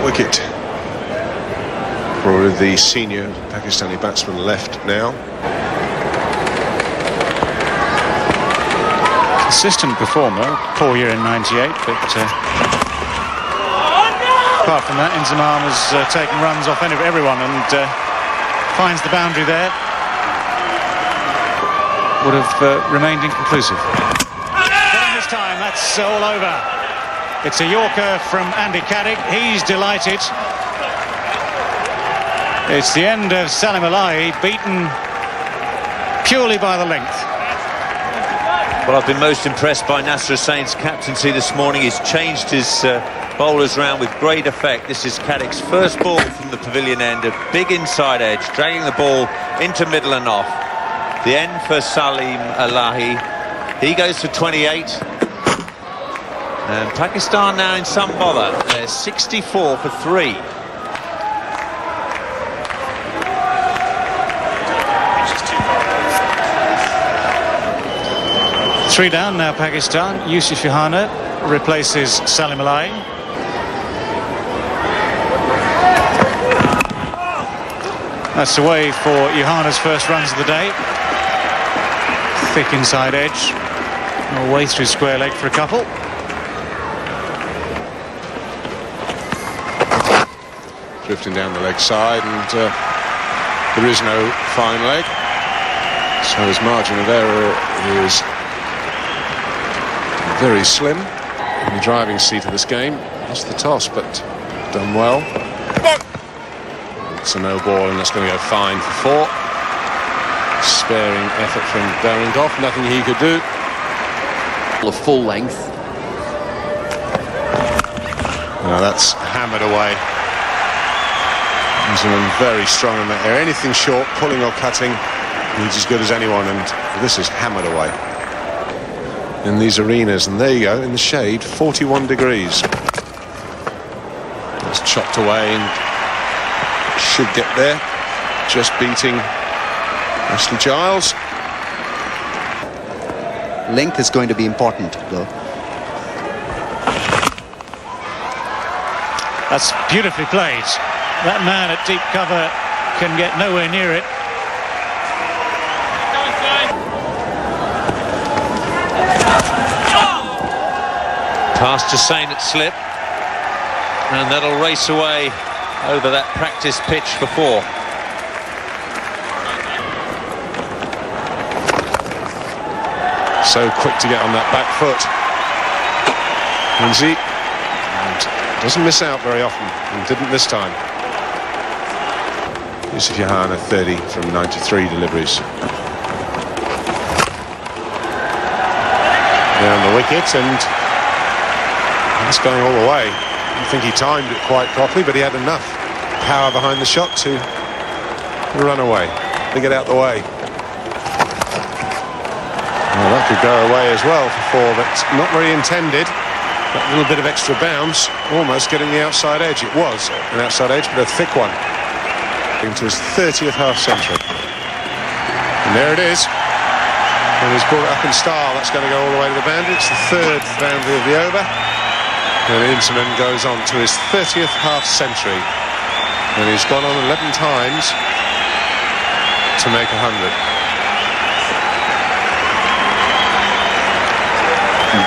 wicket. Probably the senior Pakistani batsman left now. Consistent performer, poor year in '98, but apart from that, Inzamam has taken runs off everyone and finds the boundary there. Would have remained inconclusive. But this time, that's all over. It's a Yorker from Andy Caddick. He's delighted. It's the end of Salim Alahi, beaten purely by the length. Well, I've been most impressed by Nasser Hussain's captaincy this morning. He's changed his bowlers round with great effect. This is Caddick's first ball from the pavilion end, a big inside edge, dragging the ball into middle and off. The end for Salim Alahi. He goes for 28. And Pakistan now in some bother. They're 64 for 3. Three down now, Pakistan. Yousaf replaces Salim Alahi. That's away for Yohana's first runs of the day. Thick inside edge. Away through square leg for a couple. Drifting down the leg side, and there is no fine leg. So his margin of error is very slim. In the driving seat of this game, lost the toss, but done well. It's a no ball, and that's going to go fine for 4. Sparing effort from Behrendorff, nothing he could do. A full length. Now that's hammered away. Inzamam very strong in that area. Anything short, pulling or cutting, he's as good as anyone, and this is hammered away in these arenas. And there you go, in the shade, 41 degrees. It's chopped away and should get there, just beating Ashley Giles. Length is going to be important, though. That's beautifully played. That man at deep cover can get nowhere near it. Past Hussain at slip, and that'll race away over that practice pitch for 4. So quick to get on that back foot. Lindsay, and doesn't miss out very often, and didn't this time. Yousaf 30 from 93 deliveries. Down the wicket, and that's going all the way. I think he timed it quite properly, but he had enough power behind the shot to run away, to get out the way. Well, that could go away as well for 4, but not very intended. That little bit of extra bounce, almost getting the outside edge. It was an outside edge, but a thick one. Into his 30th half century. And there it is. And he's brought it up in style. That's going to go all the way to the boundary. It's the 3rd boundary of the over. And Inzamam goes on to his 30th half century. And he's gone on 11 times to make 100.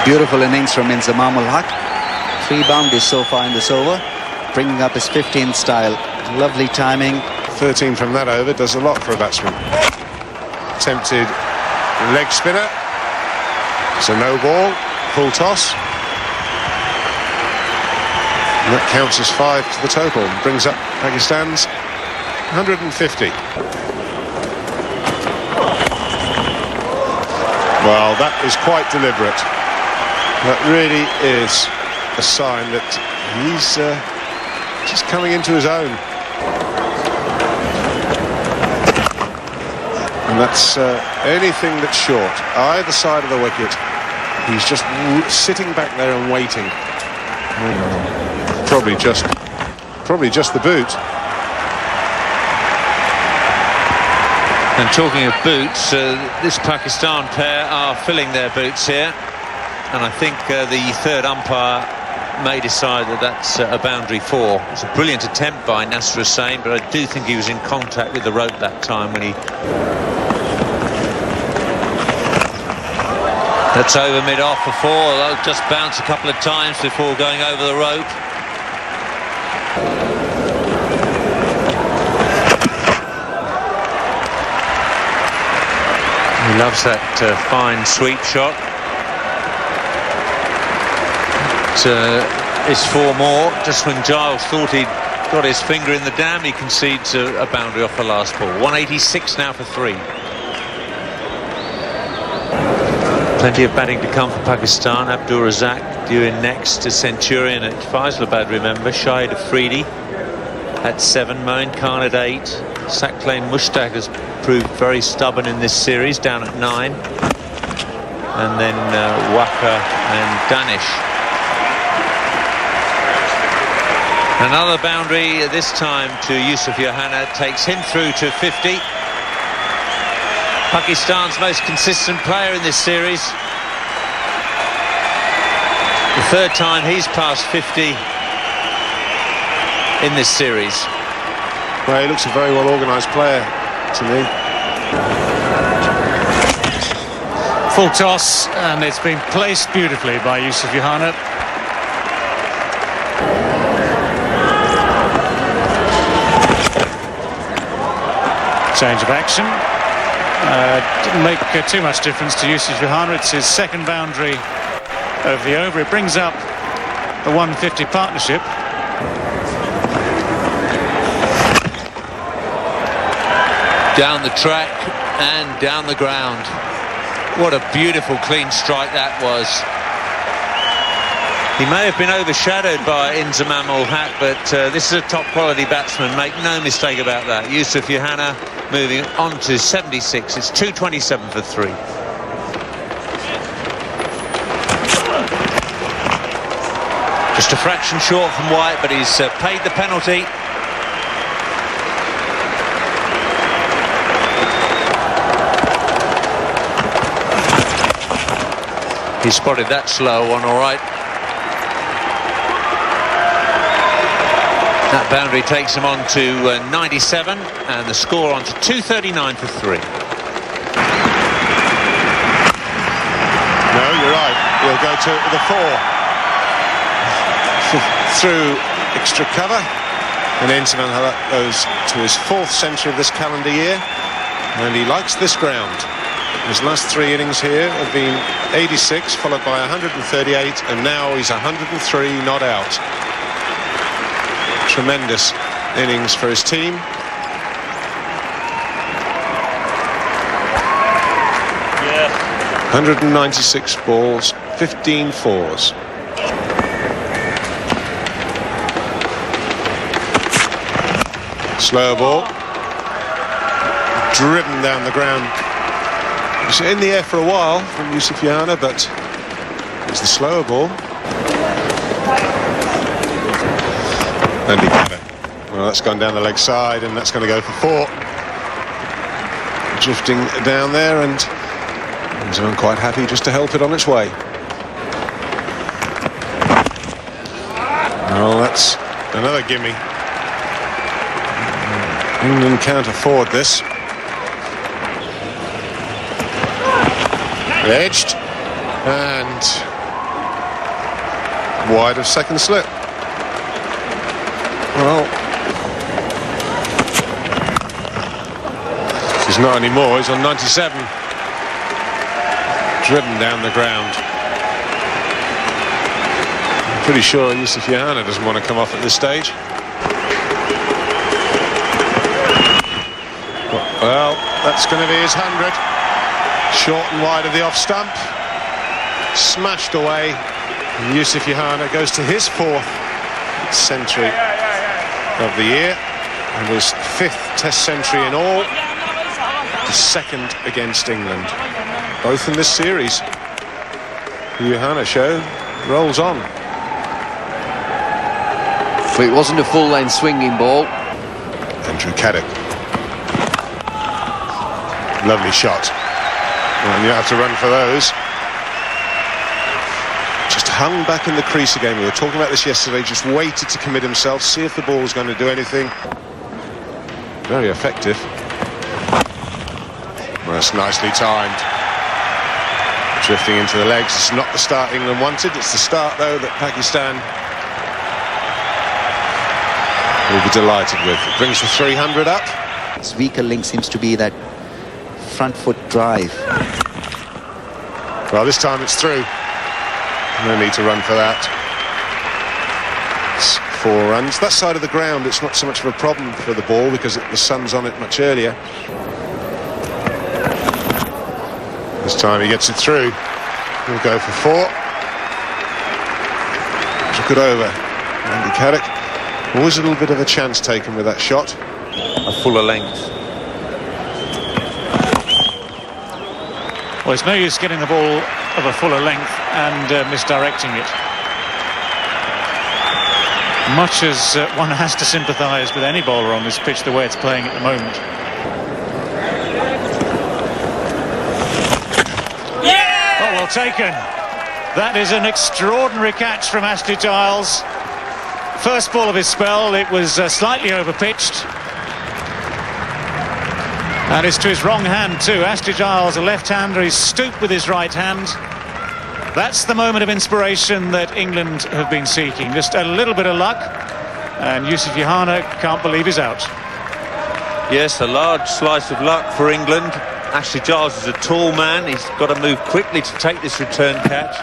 Beautiful innings from Inzamam Haq. 3 boundaries so far in this over, bringing up his 15th style. Lovely timing. 13 from that over does a lot for a batsman. Attempted leg spinner. It's a no ball, full toss. And that counts as 5 to the total and brings up Pakistan's 150. Well, that is quite deliberate. That really is a sign that he's just coming into his own. And that's anything that's short, either side of the wicket. He's just sitting back there and waiting. Probably just the boot. And talking of boots, this Pakistan pair are filling their boots here. And I think the 3rd umpire may decide that that's a boundary 4. It's a brilliant attempt by Nasser Hussain, but I do think he was in contact with the rope that time when he... That's over mid-off for 4. They'll just bounce a couple of times before going over the rope. He loves that fine sweep shot. It's 4 more. Just when Giles thought he'd got his finger in the dam, he concedes a boundary off the last ball. 186 now for 3. Plenty of batting to come for Pakistan. Abdur Razak due in next to Centurion at Faisalabad, remember. Shahid Afridi at 7. Moin Khan at 8. Saqlain Mushtaq has proved very stubborn in this series, down at 9. And then Waka and Danish. Another boundary, this time to Yousaf Yohana, takes him through to 50. Pakistan's most consistent player in this series. The 3rd time he's passed 50 in this series. Well, he looks a very well-organised player to me. Full toss, and it's been placed beautifully by Yousaf Yohana. Change of action. Didn't make too much difference to Yousaf Yohana. It's his 2nd boundary of the over. It brings up the 150 partnership. Down the track and down the ground. What a beautiful clean strike that was. He may have been overshadowed by Inzamam ul Haq, but this is a top quality batsman, make no mistake about that. Yousaf Yohana moving on to 76. It's 227 for 3. Just a fraction short from White, but he's paid the penalty. He spotted that slow one, all right. That boundary takes him on to 97, and the score on to 239 for 3. No, you're right. He'll go to the 4. Through extra cover. And Inzamam goes to his 4th century of this calendar year. And he likes this ground. His last 3 innings here have been 86, followed by 138, and now he's 103 not out. Tremendous innings for his team. Yeah. 196 balls, 15 fours. Slow ball. Driven down the ground. It's in the air for a while from Yousaf Yohana, but it's the slower ball. And he got it. Well, that's gone down the leg side, and that's going to go for 4. Drifting down there, and I'm quite happy just to help it on its way. Well, that's another gimme. England can't afford this. Edged and wide of 2nd slip. Well, he's not anymore. He's on 97. Driven down the ground. I'm pretty sure Yousaf Yohana doesn't want to come off at this stage. Well, that's going to be his 100. Short and wide of the off stump. Smashed away. And Yousaf Yohana goes to his 4th century of the year. And his 5th Test century in all. The 2nd against England. Both in this series. The Yohana show rolls on. But it wasn't a full-length swinging ball. Andrew Caddick. Lovely shot. And you have to run for those. Just hung back in the crease again. We were talking about this yesterday, just waited to commit himself, see if the ball was going to do anything. Very effective. Well, that's nicely timed. Drifting into the legs. It's not the start England wanted. It's the start, though, that Pakistan will be delighted with. It brings the 300 up. His weaker link seems to be that front foot drive. Well, this time it's through. No need to run for that. It's 4 runs. That side of the ground, it's not so much of a problem for the ball because the sun's on it much earlier. This time he gets it through. He'll go for 4. Took it over. Andy Carrick. Always a little bit of a chance taken with that shot. A fuller length. Well, it's no use getting the ball of a fuller length and misdirecting it. Much as one has to sympathise with any bowler on this pitch, the way it's playing at the moment. Yeah! Oh, well taken. That is an extraordinary catch from Ashley Giles. First ball of his spell, it was slightly over-pitched. And it's to his wrong hand too. Ashley Giles, a left-hander, he's stooped with his right hand. That's the moment of inspiration that England have been seeking. Just a little bit of luck, and Yousaf Yohana can't believe he's out. Yes, a large slice of luck for England. Ashley Giles is a tall man. He's got to move quickly to take this return catch.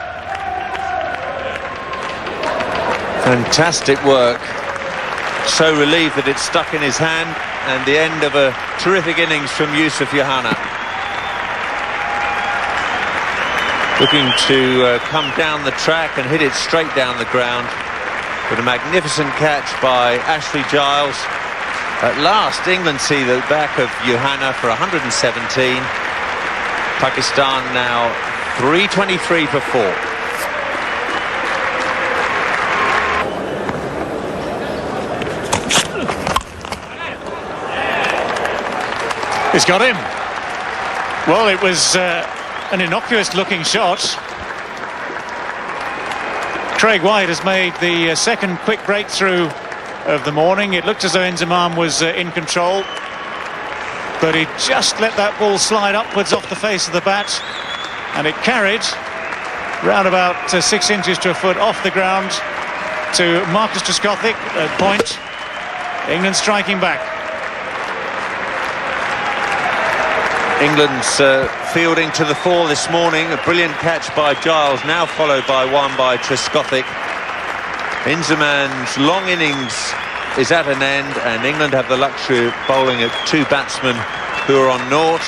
Fantastic work. So relieved that it's stuck in his hand, and the end of a terrific innings from Yousaf Yohana. Looking to come down the track and hit it straight down the ground. But a magnificent catch by Ashley Giles. At last, England see the back of Yohana for 117. Pakistan now 323 for 4. He's got him. Well, it was an innocuous looking shot. Craig White has made the second quick breakthrough of the morning. It looked as though Inzamam was in control, but he just let that ball slide upwards off the face of the bat, and it carried round about 6 inches to a foot off the ground to Marcus Trescothick at point. England striking back. England's fielding to the fore this morning. A brilliant catch by Giles, now followed by one by Trescothick. Inzamam's long innings is at an end, and England have the luxury of bowling at 2 batsmen who are on naught.